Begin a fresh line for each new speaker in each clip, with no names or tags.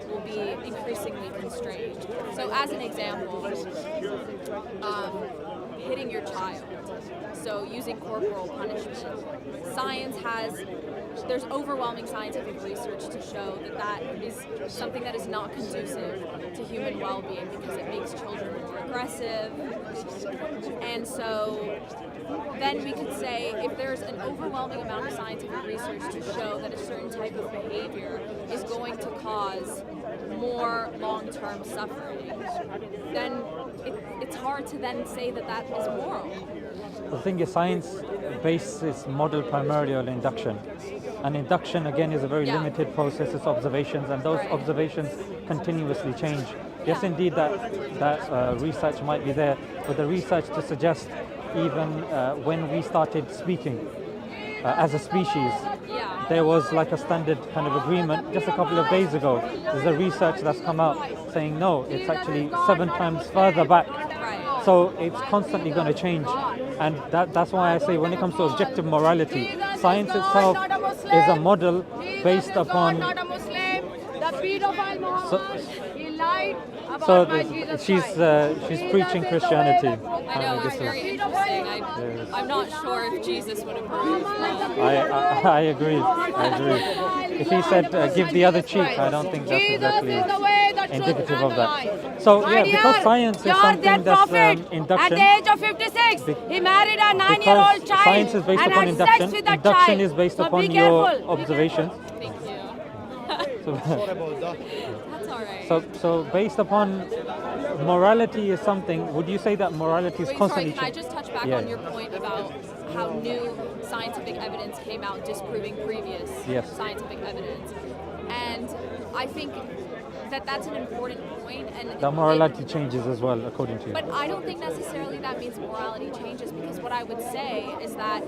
will be increasingly constrained. So as an example, hitting your child, so using corporal punishment. There's overwhelming scientific research to show that that is something that is not conducive to human well-being because it makes children more aggressive. And so then we could say if there's an overwhelming amount of scientific research to show that a certain type of behavior is going to cause more long-term suffering, then it's hard to then say that that is moral.
The thing is, science bases its model primarily on induction. And induction, again, is a very limited process. It's observations, and those observations continuously change. Yes, indeed, that research might be there, but the research to suggest even when we started speaking as a species, there was like a standard kind of agreement just a couple of days ago. There's a research that's come out saying no, it's actually 7 times further back. So it's constantly going to change. And that's why I say when it comes to objective morality, science itself is a model based upon... So she's preaching Christianity.
I know, it's very interesting. I'm not sure if Jesus would approve.
I agree. If he said give the other cheek, I don't think that's exactly indicative of that. So yeah, because science is something that's induction.
At the age of 56, he married a 9-year-old child.
Science is based upon induction. Induction is based upon your observations.
Thank you.
Sorry
about that. That's all right.
So based upon morality is something, would you say that morality is constantly
changing? Can I just touch back on your point about how new scientific evidence came out disproving previous scientific evidence? And I think that that's an important point. And
the morality changes as well, according to you.
But I don't think necessarily that means morality changes, because what I would say is that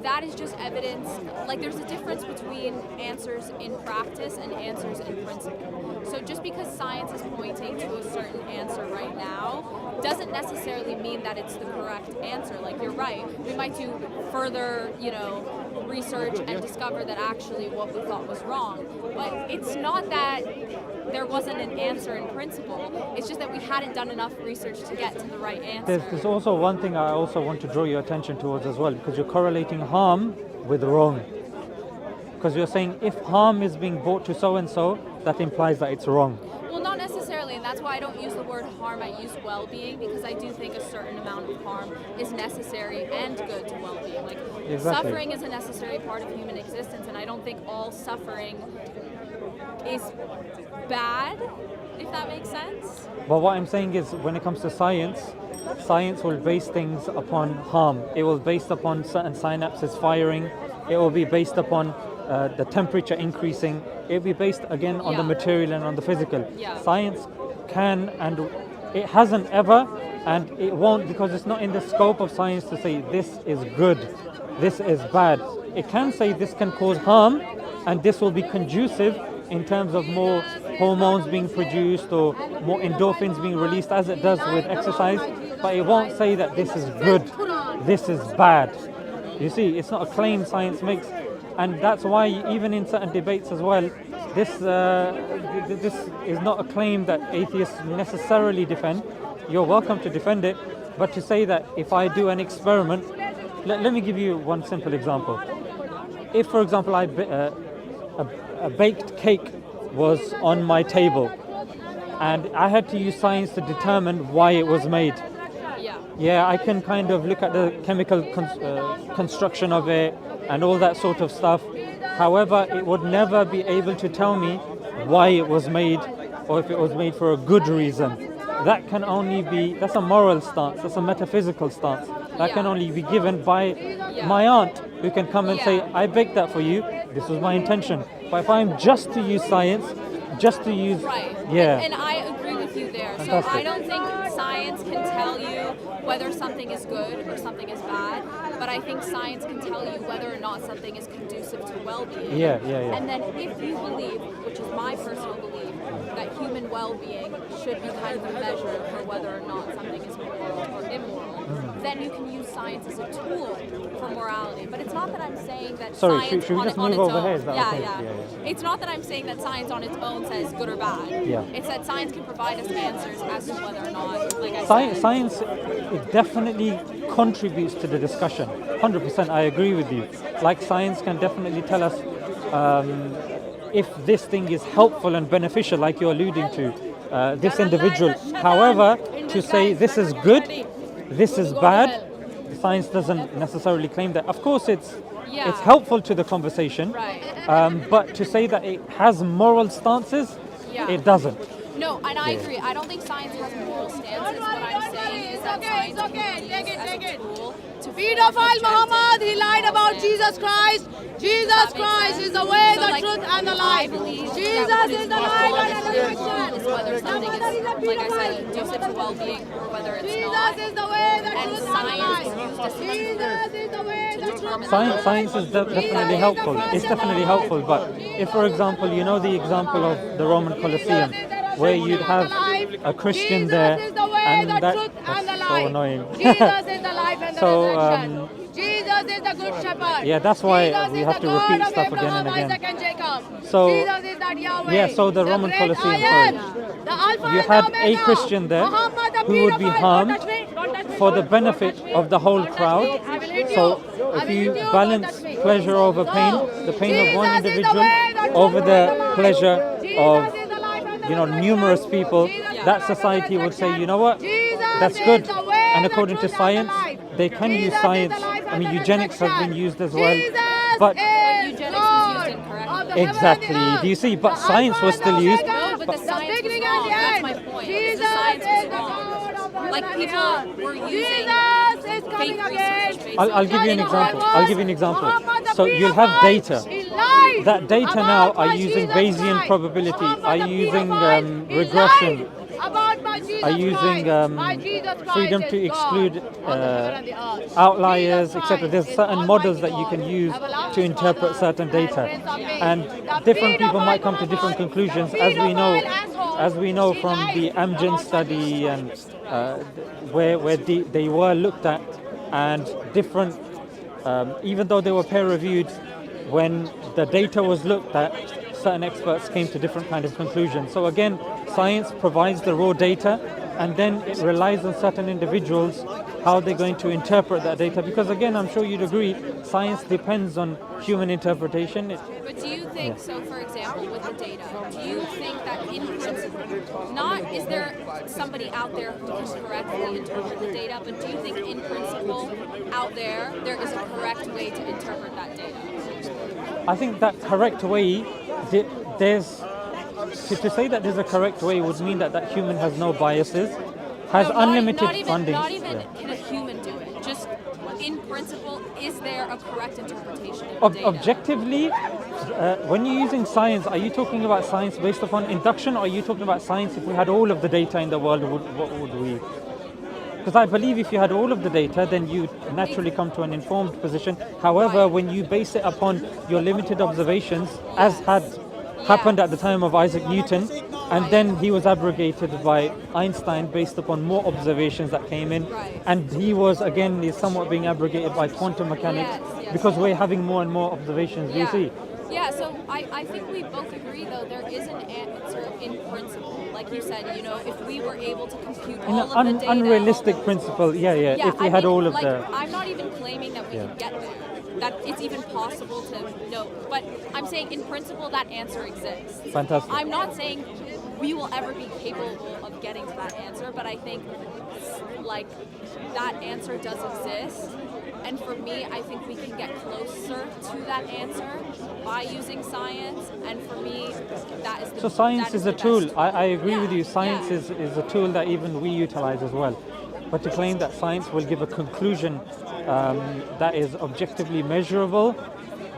that is just evidence. Like, there's a difference between answers in practice and answers in principle. So just because science is pointing to a certain answer right now doesn't necessarily mean that it's the correct answer. Like, you're right, we might do further, research and discover that actually what we thought was wrong. But it's not that there wasn't an answer in principle, it's just that we hadn't done enough research to get to the right answer.
There's also one thing I also want to draw your attention towards as well, because you're correlating harm with wrong. Because you're saying if harm is being brought to so-and-so, that implies that it's wrong.
Well, not necessarily, and that's why I don't use the word harm, I use well-being, because I do think a certain amount of harm is necessary and good to well-being. Like, suffering is a necessary part of human existence, and I don't think all suffering is bad, if that makes sense.
But what I'm saying is, when it comes to science, science will base things upon harm. It will be based upon certain synapses firing. It will be based upon the temperature increasing. It will be based again on the material and on the physical. Science can, and it hasn't ever, and it won't, because it's not in the scope of science to say this is good, this is bad. It can say this can cause harm, and this will be conducive in terms of more hormones being produced or more endorphins being released, as it does with exercise, but it won't say that this is good, this is bad. You see, it's not a claim science makes, and that's why even in certain debates as well, this is not a claim that atheists necessarily defend. You're welcome to defend it, but to say that if I do an experiment, let me give you one simple example. If, for example, a baked cake was on my table and I had to use science to determine why it was made. Yeah, I can kind of look at the chemical construction of it and all that sort of stuff. However, it would never be able to tell me why it was made or if it was made for a good reason. That can only be, that's a moral stance, that's a metaphysical stance. That can only be given by my aunt, who can come and say, I baked that for you, this was my intention. But if I'm just to use science, just to use...
Right, and I agree with you there.
Fantastic.
So I don't think science can tell you whether something is good or something is bad, but I think science can tell you whether or not something is conducive to well-being.
Yeah.
And then if you believe, which is my personal belief, that human well-being should be kind of a measure for whether or not something is moral or immoral, then you can use science as a tool for morality. But it's not that I'm saying that
Sorry,
science
should we
on,
just
on
move
its
over
own.
here? Is that okay?
Yeah. It's not that I'm saying that science on its own says good or bad.
Yeah.
It's that science can provide us answers as to whether or not, like I said.
Science, it definitely contributes to the discussion. 100%, I agree with you. Like science can definitely tell us if this thing is helpful and beneficial, like you're alluding to, this individual. However, to say this is good, this is bad, science doesn't necessarily claim that. Of course, it's helpful to the conversation,
Right.
but to say that it has moral stances, it doesn't.
No, and I agree. I don't think science has moral stances. What I'm saying is that science can be used as a tool to
Pedophile Muhammad, he lied about Jesus Christ. Jesus Christ is the way, the truth, and the life. Jesus is the life and the direction.
Is whether something is, like I said, conducive to well-being or whether it's not.
Jesus is the way, the
And
truth, and the
science is
life.
used as a
Jesus is the way,
to
the truth,
determine
Science is definitely helpful. It's definitely helpful. But if, for example, you know the example of the Roman Colosseum, where you'd have a Christian there, and that's so annoying.
Jesus is the life and the
So,
resurrection. Jesus is the good shepherd.
Yeah, that's why
Jesus
we
is
have
the
to
God
repeat
of
stuff again
Abraham,
and again.
Isaac, and Jacob.
So,
Jesus is that Yahweh.
yeah, so the Roman
great
Colosseum,
I am,
sorry.
the Alpha
You
and
had
Omega.
a Christian there
Muhammad, the
who would be
pedophile.
harmed
Don't touch me, don't touch me,
for the
don't
benefit
touch me.
of the whole
Don't touch
crowd.
me. I will hit you.
So
I will
if you
hit you.
balance
Don't touch me.
pleasure over pain, the pain of one
Jesus is the
individual
way, the truth,
over
and
the
the life.
pleasure
Jesus
of,
is the life and the
you know,
resurrection.
numerous people,
Jesus is
that
the
society would say,
resurrection.
you know what,
Jesus
that's
is
good.
the way,
And
the
according to
truth, and the
science,
life.
they can
Jesus
use
is
science.
the life
I
and
mean,
the
eugenics has been
resurrection.
used as well.
Jesus
But
is
eugenics was
Lord
used incorrectly.
of the heaven
exactly,
and the
do you
earth.
see? But
The
science
Alpha
was
and
still
the
used.
Omega,
No, but the science was
beginning
wrong.
and the
That's
end.
my point.
Jesus
The science
is
was
the
wrong.
God of the
Like
heaven and
people
the earth.
were using
Jesus is coming
fake
again.
research based
I'll give you an example. I'll give you an example. So you'll have data. That data now are using Bayesian probability, are using regression, are using freedom to exclude outliers, etc. There's certain models that you can use to interpret certain data, and different people might come to different conclusions, as we know from the Amgen study and where they were looked at, and different, even though they were peer reviewed, when the data was looked at, certain experts came to different kind of conclusions. So again, science provides the raw data, and then it relies on certain individuals how they're going to interpret that data. Because again, I'm sure you'd agree, science depends on human interpretation.
But do you think, so for example, with the data, do you think that in principle, not is there somebody out there who can correctly interpret the data, but do you think in principle, out there is a correct way to interpret that data?
I think that correct way, there's, to say that there's a correct way would mean that human has no biases, has unlimited funding.
Not even can a human do it. Just in principle, is there a correct interpretation of the data?
Objectively, when you're using science, are you talking about science based upon induction, or are you talking about science if we had all of the data in the world, what would we? Because I believe if you had all of the data, then you naturally come to an informed position. However, when you base it upon your limited observations, as had happened at the time of Isaac Newton, and then he was abrogated by Einstein based upon more observations that came in, and he was again somewhat being abrogated by quantum mechanics, because we're having more and more observations. You see?
Yeah, so I think we both agree, though, there is an answer in principle. Like you said, you know, if we were able to compute all of the data...
Unrealistic principle, if we had all of the...
I'm not even claiming that we can get there, that it's even possible to know, but I'm saying in principle that answer exists.
Fantastic.
I'm not saying we will ever be capable of getting to that answer, but I think like that answer does exist. And for me, I think we can get closer to that answer by using science. And for me, that is the
So science is a tool. I agree with you. Science
Yeah.
is a tool that even we utilize as well. But to claim that science will give a conclusion that is objectively measurable,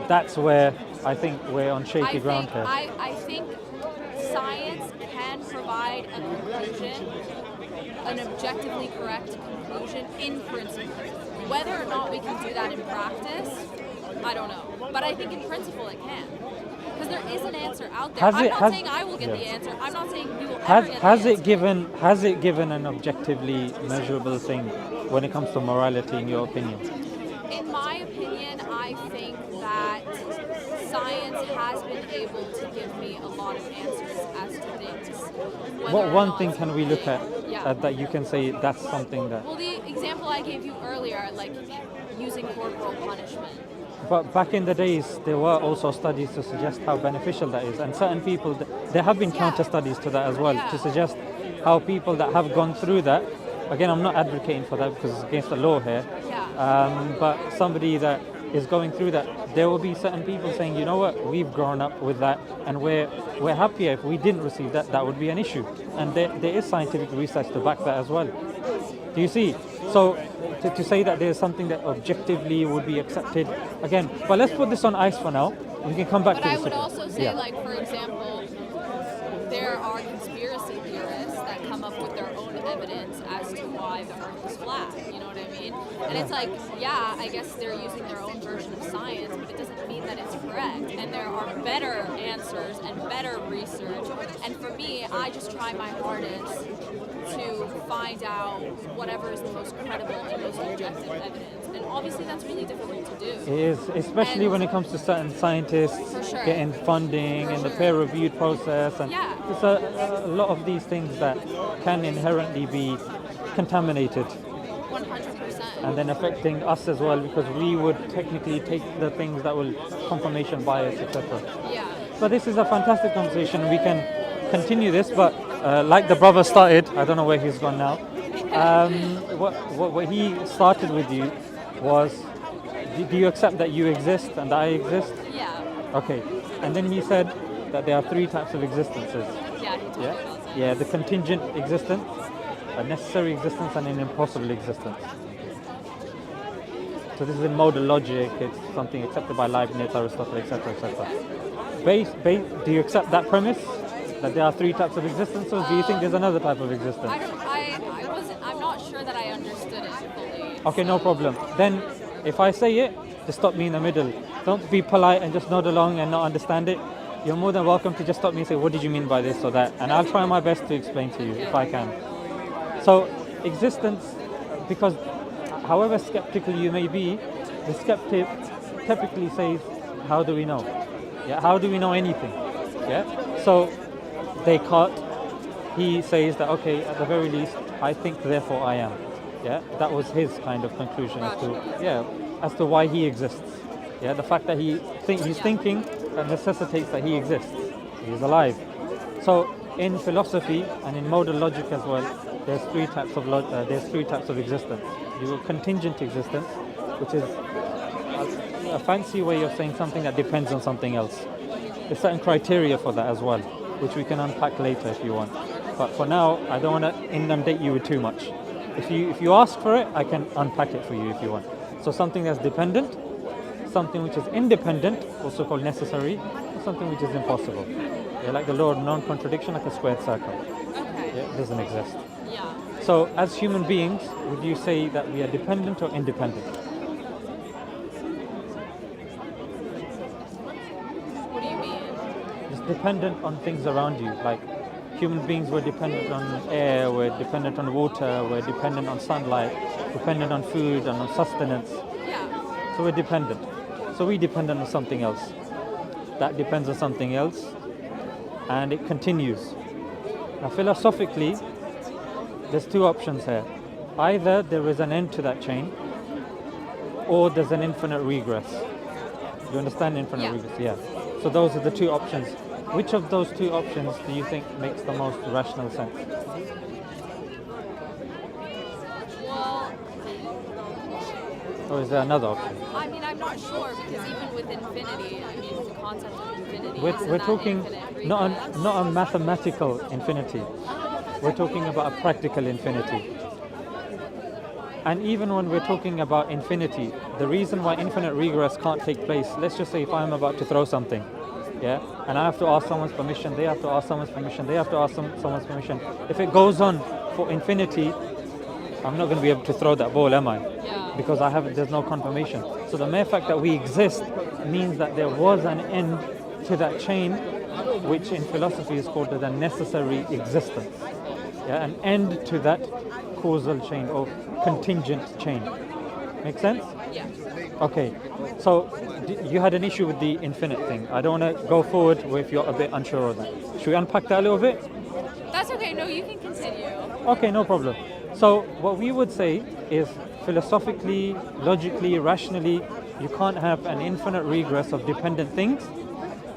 that's where I think we're on shaky ground here.
I think science can provide a conclusion, an objectively correct conclusion in principle. Whether or not we can do that in practice, I don't know. But I think in principle it can. Because there is an answer out there.
Has
I'm
it-
not
has-
saying I will get the
yeah.
answer. I'm not saying you will
Has
ever get
has
the
it
answer.
given an objectively measurable thing when it comes to morality, in your opinion?
In my opinion, I think that science has been able to give me a lot of answers as to things. Whether
What
or
one
not-
thing can we look at
Yeah.
that you can say that's something that?
Well, the example I gave you earlier, like using corporal punishment.
But back in the days, there were also studies to suggest how beneficial that is, and certain people, there have been
Yeah.
counter studies to that as well,
Yeah.
to suggest how people that have gone through that. Again, I'm not advocating for that because it's against the law here.
Yeah.
But somebody that is going through that, there will be certain people saying, you know what, we've grown up with that, and we're happier if we didn't receive that. That would be an issue, and there is scientific research to back that as well. Do you see? So to say that there's something that objectively would be accepted again, but let's put this on ice for now. We can come back
But
to
I
this.
would also say,
Yeah.
like, for example, there are conspiracy theorists that come up with their own evidence as to why the Earth is flat. You know what I mean? And it's like, yeah, I guess they're using their own version of science, but it doesn't mean that it's correct. And there are better answers and better research. And for me, I just try my hardest to find out whatever is the most credible and most objective evidence. And obviously, that's really difficult to do.
It is, especially
And-
when it comes to certain scientists
For sure.
getting funding
For
and the
sure.
peer-reviewed process, and
Yeah.
it's a lot of these things that can inherently be contaminated
100%.
and then affecting us as well, because we would technically take the things that will confirmation bias, etc.
Yeah.
But this is a fantastic conversation. We can continue this, but like the brother started, I don't know where he's gone now. What he started with you was, do you accept that you exist and I exist?
Yeah.
Okay. And then he said that there are three types of existences.
Yeah, he told me
Yeah?
about that.
Yeah, the contingent existence, a necessary existence, and an impossible existence. So this is in modal logic, it's something accepted by Leibniz, Aristotle, etc., etc. Do you accept that premise? That there are three types of existence, or do you think there's another type of existence?
I'm not sure that I understood it fully.
Okay, no problem. Then, if I say it, just stop me in the middle. Don't be polite and just nod along and not understand it. You're more than welcome to just stop me and say, what did you mean by this or that? And I'll try my best to explain to you if I can. So, existence, because however skeptical you may be, the skeptic typically says, how do we know? Yeah, how do we know anything? Yeah. So, Descartes, he says that, okay, at the very least, I think, therefore I am. Yeah, that was his kind of conclusion as to why he exists. Yeah, the fact that he's thinking that necessitates that he exists. He's alive. So in philosophy and in modal logic as well, there's three types of existence. You have contingent existence, which is a fancy way of saying something that depends on something else. There's certain criteria for that as well, which we can unpack later if you want. But for now, I don't want to inundate you with too much. If you ask for it, I can unpack it for you if you want. So something that's dependent, something which is independent, also called necessary, and something which is impossible. Yeah, like the law of non-contradiction, like a squared circle.
Okay.
Yeah, it doesn't exist.
Yeah.
So as human beings, would you say that we are dependent or independent?
What do you mean?
Just dependent on things around you. Like human beings were dependent on air, we're dependent on water, we're dependent on sunlight, dependent on food and on sustenance.
Yeah.
So we're dependent. So we dependent on something else. That depends on something else, and it continues. Now philosophically, there's two options here. Either there is an end to that chain, or there's an infinite regress. You understand infinite
Yeah.
regress? Yeah. So those are the two options. Which of those two options do you think makes the most rational sense?
Well,
Or is there another option?
I mean, I'm not sure because even with infinity, I mean, the concept of infinity.
We're
isn't that
talking
infinite
not a mathematical infinity. We're talking about a practical infinity. And even when we're talking about infinity, the reason why infinite regress can't take place, let's just say if I'm about to throw something, yeah, and I have to ask someone's permission, they have to ask someone's permission, they have to ask someone's permission. If it goes on for infinity, I'm not going to be able to throw that ball, am I?
Yeah.
Because there's no confirmation. So the mere fact that we exist means that there was an end to that chain, which in philosophy is called the necessary existence. Yeah, an end to that causal chain or contingent chain. Make sense?
Yeah.
Okay, so you had an issue with the infinite thing. I don't want to go forward if you're a bit unsure of that. Should we unpack that a little bit?
That's okay. No, you can continue.
Okay, no problem. So what we would say is philosophically, logically, rationally, you can't have an infinite regress of dependent things.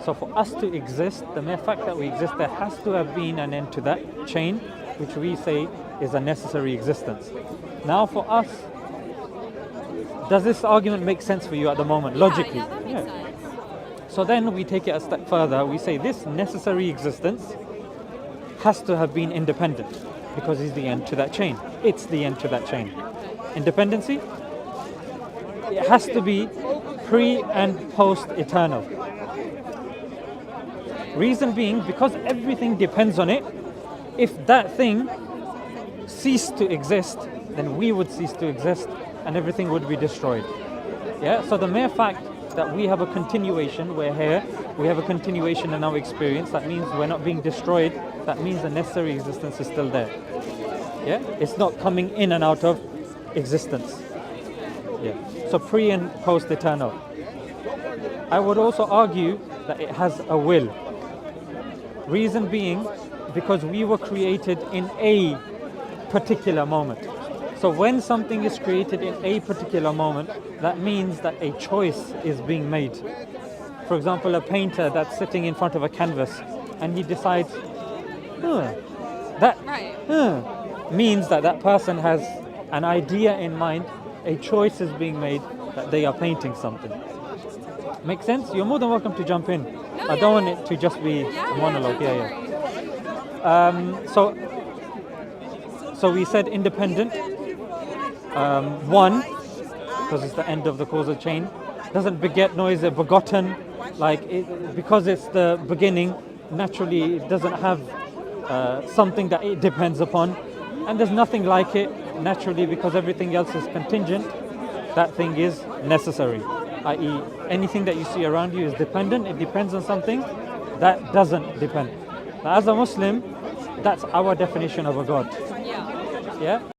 So for us to exist, the mere fact that we exist, there has to have been an end to that chain, which we say is a necessary existence. Now for us, does this argument make sense for you at the moment, logically?
Yeah, that makes sense.
So then we take it a step further. We say this necessary existence has to have been independent because it's the end to that chain. It's the end to that chain. Independency? It has to be pre and post eternal. Reason being, because everything depends on it, if that thing ceased to exist, then we would cease to exist and everything would be destroyed. Yeah, so the mere fact that we have a continuation, we're here, we have a continuation in our experience, that means we're not being destroyed, that means the necessary existence is still there. Yeah, it's not coming in and out of existence. Yeah, so pre and post eternal. I would also argue that it has a will. Reason being, because we were created in a particular moment. So when something is created in a particular moment, that means that a choice is being made. For example, a painter that's sitting in front of a canvas and he decides, means that that person has an idea in mind, a choice is being made that they are painting something. Make sense? You're more than welcome to jump in. I don't want it to just be a monologue. So we said independent. One, because it's the end of the causal chain, doesn't beget nor is it begotten. Because it's the beginning, naturally it doesn't have something that it depends upon, and there's nothing like it naturally because everything else is contingent. That thing is necessary, i.e. anything that you see around you is dependent. It depends on something that doesn't depend. Now, as a Muslim, that's our definition of a God. Yeah.